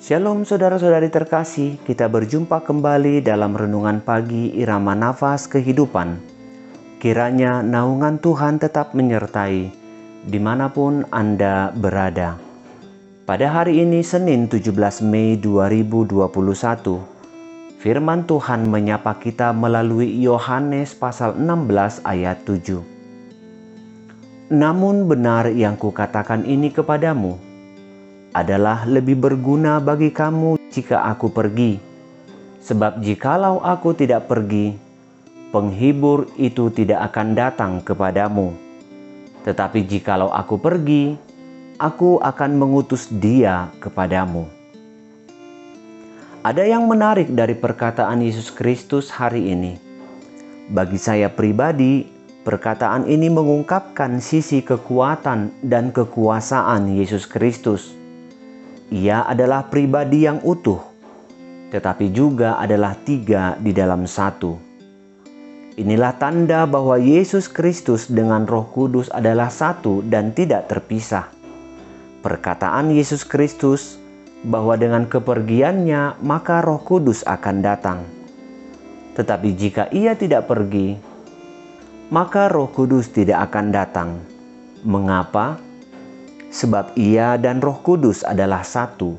Shalom saudara-saudari terkasih, kita berjumpa kembali dalam renungan pagi Irama Nafas Kehidupan. Kiranya naungan Tuhan tetap menyertai dimanapun Anda berada. Pada hari ini Senin 17 Mei 2021, firman Tuhan menyapa kita melalui Yohanes pasal 16 ayat 7. Namun benar yang kukatakan ini kepadamu, adalah lebih berguna bagi kamu jika aku pergi. Sebab jikalau aku tidak pergi, penghibur itu tidak akan datang kepadamu. Tetapi jikalau aku pergi, aku akan mengutus dia kepadamu. Ada yang menarik dari perkataan Yesus Kristus hari ini. Bagi saya pribadi, perkataan ini mengungkapkan sisi kekuatan dan kekuasaan Yesus Kristus. Ia adalah pribadi yang utuh, tetapi juga adalah tiga di dalam satu. Inilah tanda bahwa Yesus Kristus dengan Roh Kudus adalah satu dan tidak terpisah. Perkataan Yesus Kristus bahwa dengan kepergiannya maka Roh Kudus akan datang. Tetapi jika ia tidak pergi, maka Roh Kudus tidak akan datang. Mengapa? Sebab ia dan Roh Kudus adalah satu.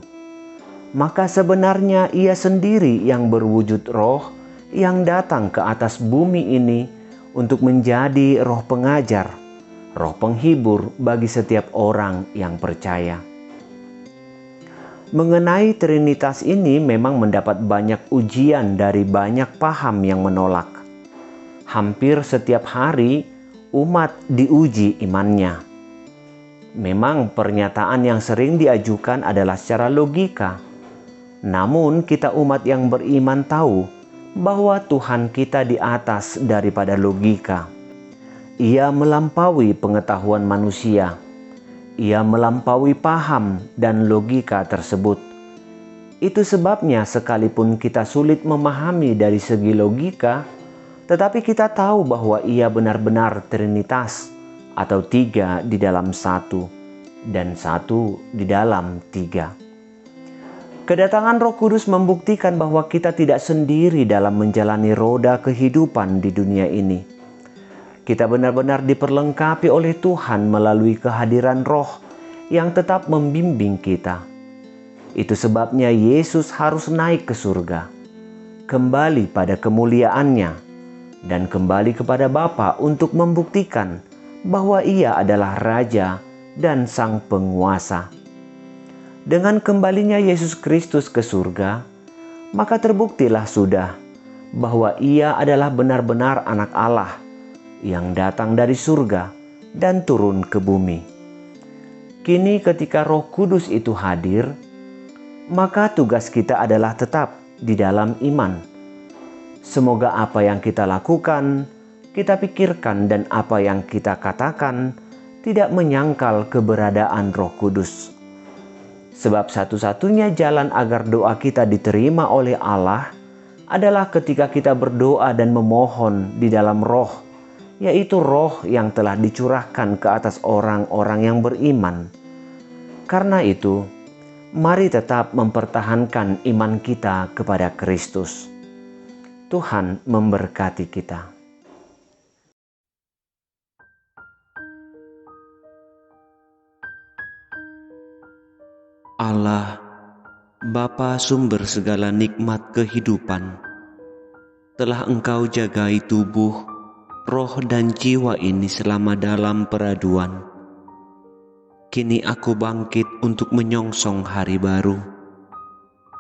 Maka sebenarnya ia sendiri yang berwujud roh yang datang ke atas bumi ini untuk menjadi roh pengajar, roh penghibur bagi setiap orang yang percaya. Mengenai Trinitas ini memang mendapat banyak ujian dari banyak paham yang menolak. Hampir setiap hari umat diuji imannya. Memang pernyataan yang sering diajukan adalah secara logika. Namun kita umat yang beriman tahu bahwa Tuhan kita di atas daripada logika. Ia melampaui pengetahuan manusia. Ia melampaui paham dan logika tersebut. Itu sebabnya sekalipun kita sulit memahami dari segi logika, tetapi kita tahu bahwa ia benar-benar Trinitas, atau tiga di dalam satu, dan satu di dalam tiga. Kedatangan Roh Kudus membuktikan bahwa kita tidak sendiri dalam menjalani roda kehidupan di dunia ini. Kita benar-benar diperlengkapi oleh Tuhan melalui kehadiran Roh yang tetap membimbing kita. Itu sebabnya Yesus harus naik ke surga, kembali pada kemuliaannya, dan kembali kepada Bapa untuk membuktikan bahwa ia adalah Raja dan Sang Penguasa. Dengan kembalinya Yesus Kristus ke surga, maka terbuktilah sudah bahwa ia adalah benar-benar anak Allah yang datang dari surga dan turun ke bumi. Kini ketika Roh Kudus itu hadir, maka tugas kita adalah tetap di dalam iman. Semoga apa yang kita lakukan, kita pikirkan, dan apa yang kita katakan tidak menyangkal keberadaan Roh Kudus. Sebab satu-satunya jalan agar doa kita diterima oleh Allah adalah ketika kita berdoa dan memohon di dalam Roh, yaitu Roh yang telah dicurahkan ke atas orang-orang yang beriman. Karena itu, mari tetap mempertahankan iman kita kepada Kristus. Tuhan memberkati kita. Allah, Bapa sumber segala nikmat kehidupan, telah Engkau jagai tubuh, roh dan jiwa ini selama dalam peraduan. Kini aku bangkit untuk menyongsong hari baru.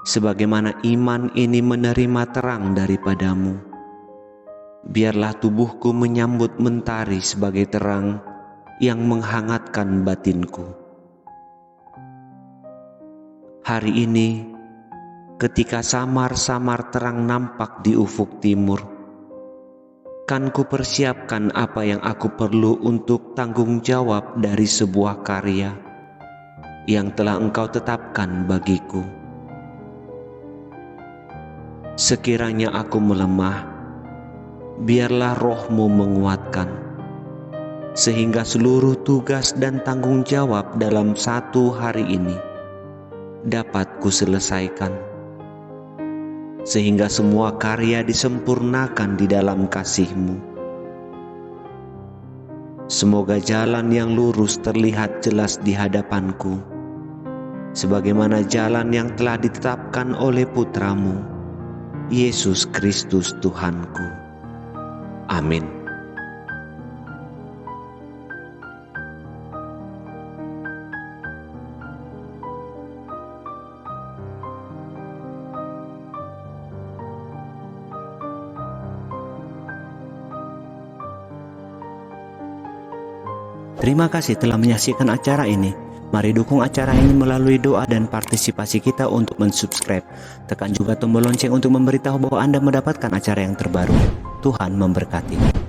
Sebagaimana iman ini menerima terang daripadamu, biarlah tubuhku menyambut mentari sebagai terang yang menghangatkan batinku. Hari ini, ketika samar-samar terang nampak di ufuk timur, kan kupersiapkan apa yang aku perlu untuk tanggung jawab dari sebuah karya yang telah Engkau tetapkan bagiku. Sekiranya aku melemah, biarlah Roh-Mu menguatkan, sehingga seluruh tugas dan tanggung jawab dalam satu hari ini dapat kuselesaikan, sehingga semua karya disempurnakan di dalam kasih-Mu. Semoga jalan yang lurus terlihat jelas di hadapanku, sebagaimana jalan yang telah ditetapkan oleh Putra-Mu, Yesus Kristus Tuhanku. Amin. Terima kasih telah menyaksikan acara ini. Mari dukung acara ini melalui doa dan partisipasi kita untuk mensubscribe. Tekan juga tombol lonceng untuk memberitahu bahwa Anda mendapatkan acara yang terbaru. Tuhan memberkati.